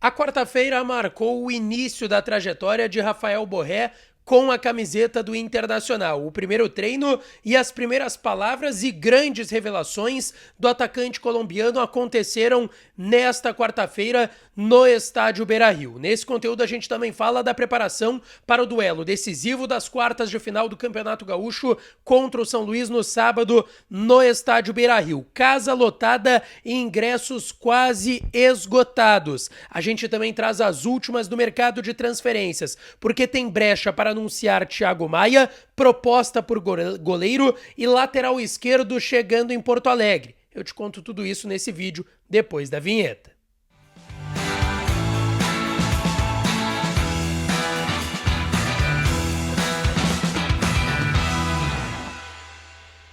A quarta-feira marcou o início da trajetória de Rafael Borré com a camiseta do Internacional. O primeiro treino e as primeiras palavras e grandes revelações do atacante colombiano aconteceram nesta quarta-feira no estádio Beira-Rio. Nesse conteúdo a gente também fala da preparação para o duelo decisivo das quartas de final do Campeonato Gaúcho contra o São Luís no sábado no estádio Beira-Rio. Casa lotada e ingressos quase esgotados. A gente também traz as últimas do mercado de transferências, porque tem brecha para anunciar Thiago Maia, proposta por goleiro e lateral esquerdo chegando em Porto Alegre. Eu te conto tudo isso nesse vídeo depois da vinheta.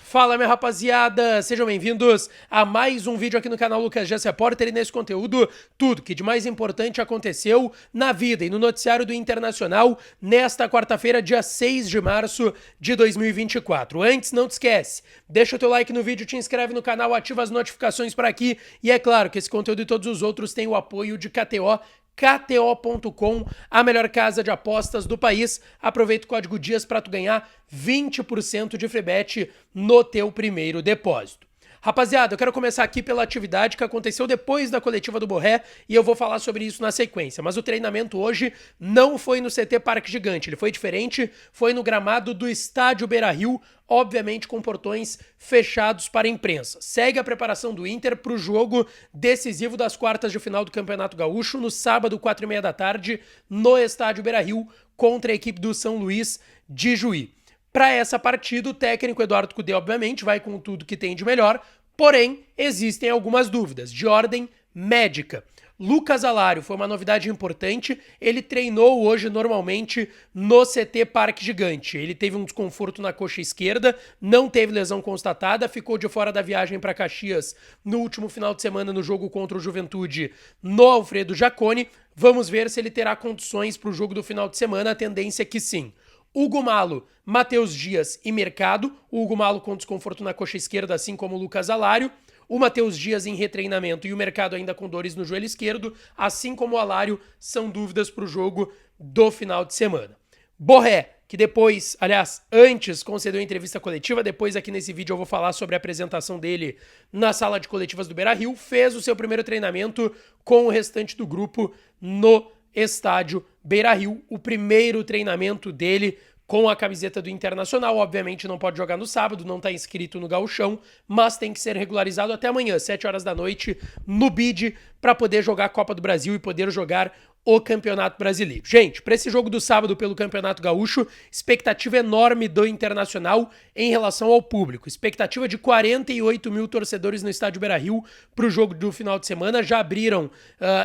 Fala, minha rapaziada, sejam bem-vindos a mais um vídeo aqui no canal Lucas Jess Repórter, e nesse conteúdo, tudo que de mais importante aconteceu na vida e no noticiário do Internacional nesta quarta-feira, dia 6 de março de 2024. Antes, não te esquece, deixa o teu like no vídeo, te inscreve no canal, ativa as notificações por aqui, e é claro que esse conteúdo e todos os outros têm o apoio de KTO, KTO.com, a melhor casa de apostas do país. Aproveita o código DIAS para tu ganhar 20% de free bet no teu primeiro depósito. Rapaziada, eu quero começar aqui pela atividade que aconteceu depois da coletiva do Borré e eu vou falar sobre isso na sequência. Mas o treinamento hoje não foi no CT Parque Gigante, ele foi diferente, foi no gramado do estádio Beira-Rio, obviamente com portões fechados para a imprensa. Segue a preparação do Inter para o jogo decisivo das quartas de final do Campeonato Gaúcho no sábado, 4h30 da tarde, no estádio Beira-Rio, contra a equipe do São Luís de Juí. Para essa partida, o técnico Eduardo Cudê, obviamente, vai com tudo que tem de melhor, porém, existem algumas dúvidas de ordem médica. Lucas Alário foi uma novidade importante, ele treinou hoje normalmente no CT Parque Gigante. Ele teve um desconforto na coxa esquerda, não teve lesão constatada, ficou de fora da viagem para Caxias no último final de semana no jogo contra o Juventude no Alfredo Jaconi. Vamos ver se ele terá condições para o jogo do final de semana, a tendência é que sim. Hugo Malo, Matheus Dias e Mercado. O Hugo Malo com desconforto na coxa esquerda, assim como o Lucas Alário. O Matheus Dias em retreinamento e o Mercado ainda com dores no joelho esquerdo, assim como o Alário, são dúvidas para o jogo do final de semana. Borré, que depois, aliás, antes concedeu entrevista coletiva, depois aqui nesse vídeo eu vou falar sobre a apresentação dele na sala de coletivas do Beira-Rio, fez o seu primeiro treinamento com o restante do grupo no estádio Beira-Rio, o primeiro treinamento dele com a camiseta do Internacional. Obviamente não pode jogar no sábado, não está inscrito no Gauchão, mas tem que ser regularizado até amanhã, 7 horas da noite, no BID, para poder jogar a Copa do Brasil e poder jogar o Campeonato Brasileiro. Gente, para esse jogo do sábado pelo Campeonato Gaúcho, expectativa enorme do Internacional em relação ao público. Expectativa de 48 mil torcedores no estádio Beira-Rio para o jogo do final de semana. Já abriram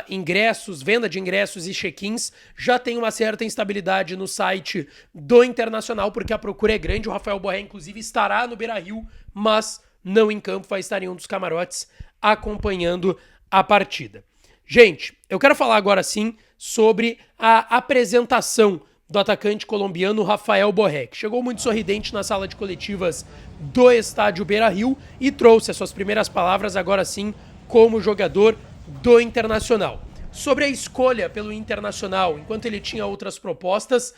ingressos, venda de ingressos e check-ins. Já tem uma certa instabilidade no site do Internacional, porque a procura é grande. O Rafael Borré, inclusive, estará no Beira-Rio, mas não em campo, vai estar em um dos camarotes acompanhando a partida. Gente, eu quero falar agora sim sobre a apresentação do atacante colombiano Rafael Borré, que chegou muito sorridente na sala de coletivas do estádio Beira-Rio e trouxe as suas primeiras palavras agora sim como jogador do Internacional. Sobre a escolha pelo Internacional, enquanto ele tinha outras propostas,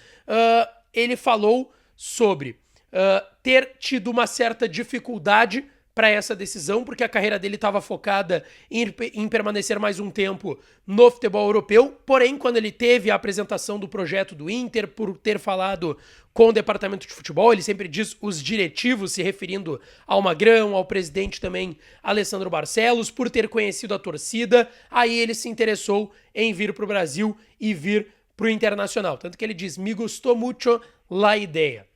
ele falou sobre ter tido uma certa dificuldade para essa decisão, porque a carreira dele estava focada em permanecer mais um tempo no futebol europeu, porém, quando ele teve a apresentação do projeto do Inter, por ter falado com o departamento de futebol, ele sempre diz os diretivos, se referindo ao Magrão, ao presidente também, Alessandro Barcelos, por ter conhecido a torcida, aí ele se interessou em vir para o Brasil e vir para o Internacional, tanto que ele diz, me gostou muito la ideia.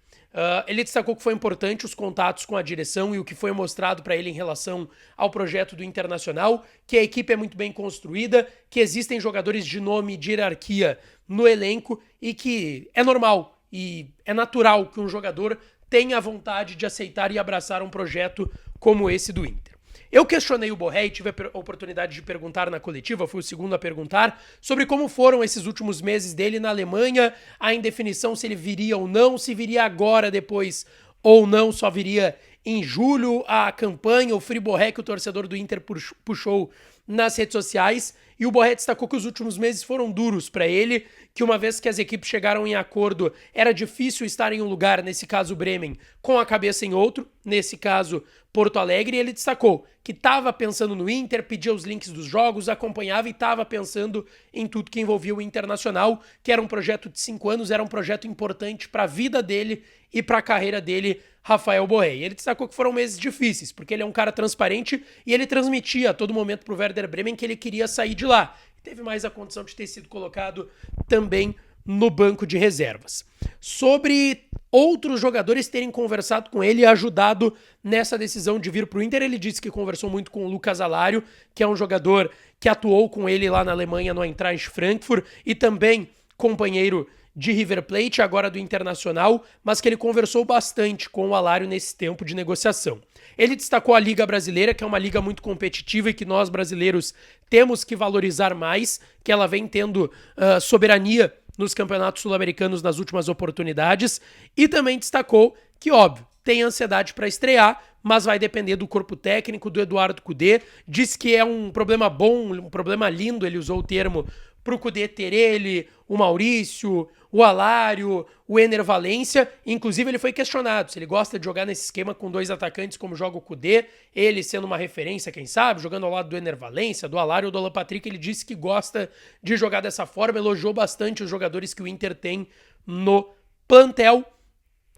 Ele destacou que foi importante os contatos com a direção e o que foi mostrado para ele em relação ao projeto do Internacional, que a equipe é muito bem construída, que existem jogadores de nome e de hierarquia no elenco e que é normal e é natural que um jogador tenha a vontade de aceitar e abraçar um projeto como esse do Inter. Eu questionei o Borré e tive a oportunidade de perguntar na coletiva, fui o segundo a perguntar, sobre como foram esses últimos meses dele na Alemanha, a indefinição se ele viria ou não, se viria agora depois ou não, só viria em julho, a campanha, o Free Borré que o torcedor do Inter puxou nas redes sociais, e o Borré destacou que os últimos meses foram duros para ele, que uma vez que as equipes chegaram em acordo, era difícil estar em um lugar, nesse caso o Bremen, com a cabeça em outro, nesse caso Porto Alegre, e ele destacou que estava pensando no Inter, pedia os links dos jogos, acompanhava e estava pensando em tudo que envolvia o Internacional, que era um projeto de 5 anos, era um projeto importante para a vida dele e para a carreira dele, Rafael Borré. Ele destacou que foram meses difíceis, porque ele é um cara transparente e ele transmitia a todo momento pro Werder Bremen que ele queria sair de lá. Teve mais a condição de ter sido colocado também no banco de reservas. Sobre outros jogadores terem conversado com ele e ajudado nessa decisão de vir pro Inter, ele disse que conversou muito com o Lucas Alario, que é um jogador que atuou com ele lá na Alemanha no Eintracht Frankfurt e também companheiro de River Plate, agora do Internacional, mas que ele conversou bastante com o Alario nesse tempo de negociação. Ele destacou a Liga Brasileira, que é uma liga muito competitiva e que nós brasileiros temos que valorizar mais, que ela vem tendo soberania nos campeonatos sul-americanos nas últimas oportunidades, e também destacou que, óbvio, tem ansiedade para estrear, mas vai depender do corpo técnico do Eduardo Cudê. Diz que é um problema bom, um problema lindo, ele usou o termo, pro Cudê ter ele, o Maurício, o Alário, o Ener Valencia. Inclusive ele foi questionado se ele gosta de jogar nesse esquema com 2 atacantes como joga o Cudê, ele sendo uma referência, quem sabe, jogando ao lado do Ener Valencia, do Alário ou do Alan Patrick. Ele disse que gosta de jogar dessa forma, elogiou bastante os jogadores que o Inter tem no plantel.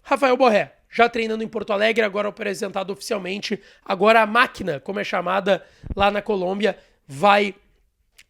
Rafael Borré, já treinando em Porto Alegre, agora apresentado oficialmente, agora a máquina, como é chamada lá na Colômbia, vai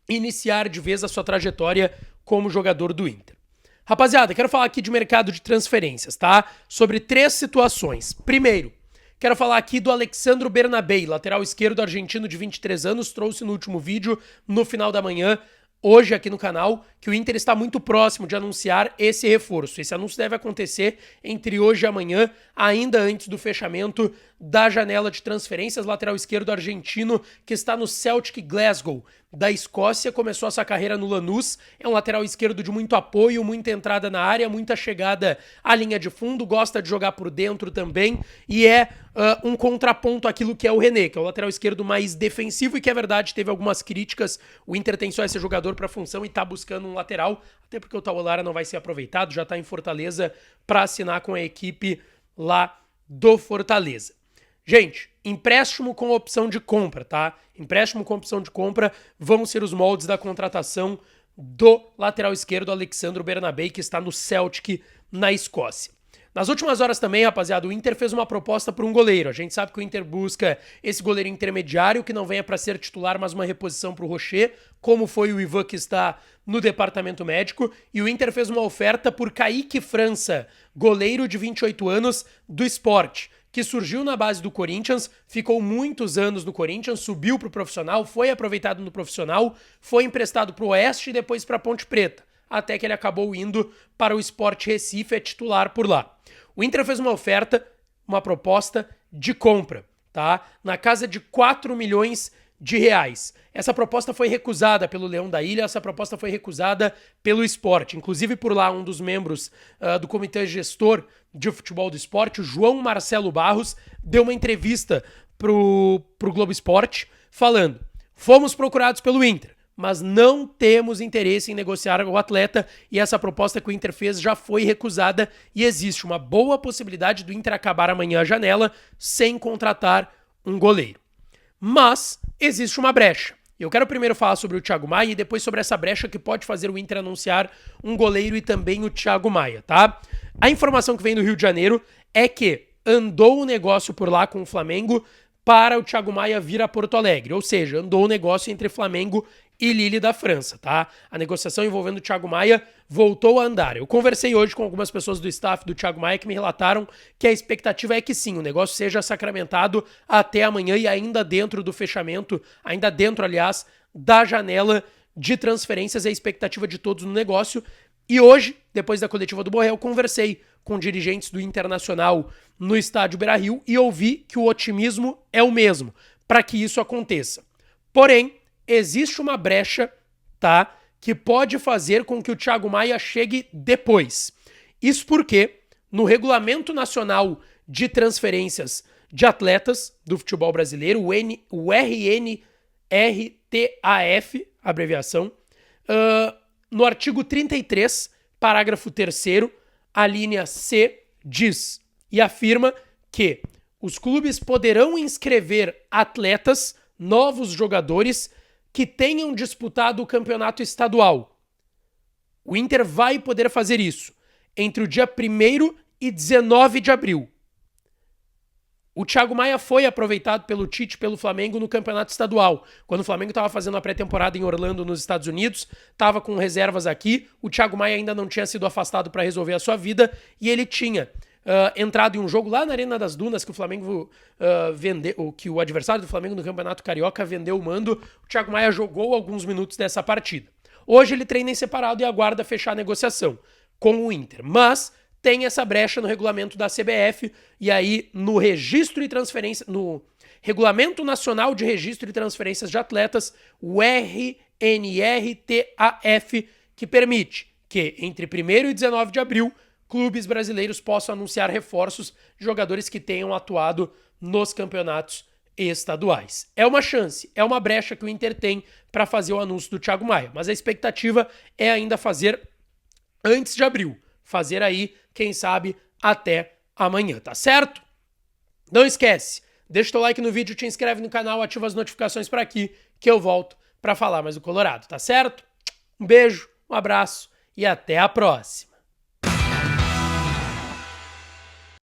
iniciar de vez a sua trajetória como jogador do Inter. Rapaziada, quero falar aqui de mercado de transferências, tá? Sobre 3 situações. Primeiro, quero falar aqui do Alexandro Bernabei, lateral esquerdo argentino de 23 anos, trouxe no último vídeo, no final da manhã, hoje aqui no canal, que o Inter está muito próximo de anunciar esse reforço. Esse anúncio deve acontecer entre hoje e amanhã, ainda antes do fechamento da janela de transferências. Lateral esquerdo argentino que está no Celtic Glasgow da Escócia, começou a sua carreira no Lanús, é um lateral esquerdo de muito apoio, muita entrada na área, muita chegada à linha de fundo, gosta de jogar por dentro também, e é um contraponto àquilo que é o René, que é o lateral esquerdo mais defensivo, e que é verdade, teve algumas críticas, o Inter tem só esse jogador para a função e tá buscando um lateral, até porque o Taulara não vai ser aproveitado, já tá em Fortaleza para assinar com a equipe lá do Fortaleza. Gente, empréstimo com opção de compra, tá? Empréstimo com opção de compra vão ser os moldes da contratação do lateral esquerdo Alexandro Bernabei, que está no Celtic, na Escócia. Nas últimas horas também, rapaziada, o Inter fez uma proposta por um goleiro. A gente sabe que o Inter busca esse goleiro intermediário, que não venha para ser titular, mas uma reposição para o Rocher, como foi o Ivan, que está no departamento médico. E o Inter fez uma oferta por Kaique França, goleiro de 28 anos do Sport, que surgiu na base do Corinthians, ficou muitos anos no Corinthians, subiu para o profissional, foi aproveitado no profissional, foi emprestado para o Oeste e depois para a Ponte Preta, até que ele acabou indo para o Sport Recife, é titular por lá. O Inter fez uma oferta, uma proposta de compra, tá? Na casa de 4 milhões de reais. Essa proposta foi recusada pelo Leão da Ilha, essa proposta foi recusada pelo Sport. Inclusive por lá, um dos membros do comitê gestor de futebol do Sport, o João Marcelo Barros, deu uma entrevista pro Globo Esporte falando: fomos procurados pelo Inter, mas não temos interesse em negociar o atleta, e essa proposta que o Inter fez já foi recusada, e existe uma boa possibilidade do Inter acabar amanhã a janela sem contratar um goleiro. Mas existe uma brecha. Eu quero primeiro falar sobre o Thiago Maia e depois sobre essa brecha que pode fazer o Inter anunciar um goleiro e também o Thiago Maia, tá? A informação que vem do Rio de Janeiro é que andou o negócio por lá com o Flamengo para o Thiago Maia vir a Porto Alegre, ou seja, andou o negócio entre Flamengo e Lille da França, tá? A negociação envolvendo o Thiago Maia voltou a andar. Eu conversei hoje com algumas pessoas do staff do Thiago Maia que me relataram que a expectativa é que sim, o negócio seja sacramentado até amanhã e ainda dentro do fechamento, ainda dentro, aliás, da janela de transferências, é a expectativa de todos no negócio. E hoje, depois da coletiva do Borré, eu conversei com dirigentes do Internacional no estádio Beira-Rio e ouvi que o otimismo é o mesmo para que isso aconteça. Porém, existe uma brecha, tá, que pode fazer com que o Thiago Maia chegue depois. Isso porque, no Regulamento Nacional de Transferências de Atletas do Futebol Brasileiro, o RNRTP, TAF, abreviação, no artigo 33, parágrafo 3º, a linha C diz e afirma que os clubes poderão inscrever atletas, novos jogadores, que tenham disputado o campeonato estadual. O Inter vai poder fazer isso entre o dia 1º e 19 de abril. O Thiago Maia foi aproveitado pelo Tite, pelo Flamengo no campeonato estadual. Quando o Flamengo estava fazendo a pré-temporada em Orlando, nos Estados Unidos, estava com reservas aqui, o Thiago Maia ainda não tinha sido afastado para resolver a sua vida e ele tinha entrado em um jogo lá na Arena das Dunas que o Flamengo vendeu, que o adversário do Flamengo no Campeonato Carioca vendeu o mando. O Thiago Maia jogou alguns minutos dessa partida. Hoje ele treina em separado e aguarda fechar a negociação com o Inter, mas tem essa brecha no regulamento da CBF e aí no registro e transferência, no Regulamento Nacional de Registro e Transferências de Atletas, o RNRTAF, que permite que entre 1º e 19 de abril clubes brasileiros possam anunciar reforços de jogadores que tenham atuado nos campeonatos estaduais. É uma chance, é uma brecha que o Inter tem para fazer o anúncio do Thiago Maia, mas a expectativa é ainda fazer antes de abril, fazer aí, quem sabe, até amanhã, tá certo? Não esquece, deixa o teu like no vídeo, te inscreve no canal, ativa as notificações para aqui, que eu volto para falar mais do Colorado, tá certo? Um beijo, um abraço e até a próxima!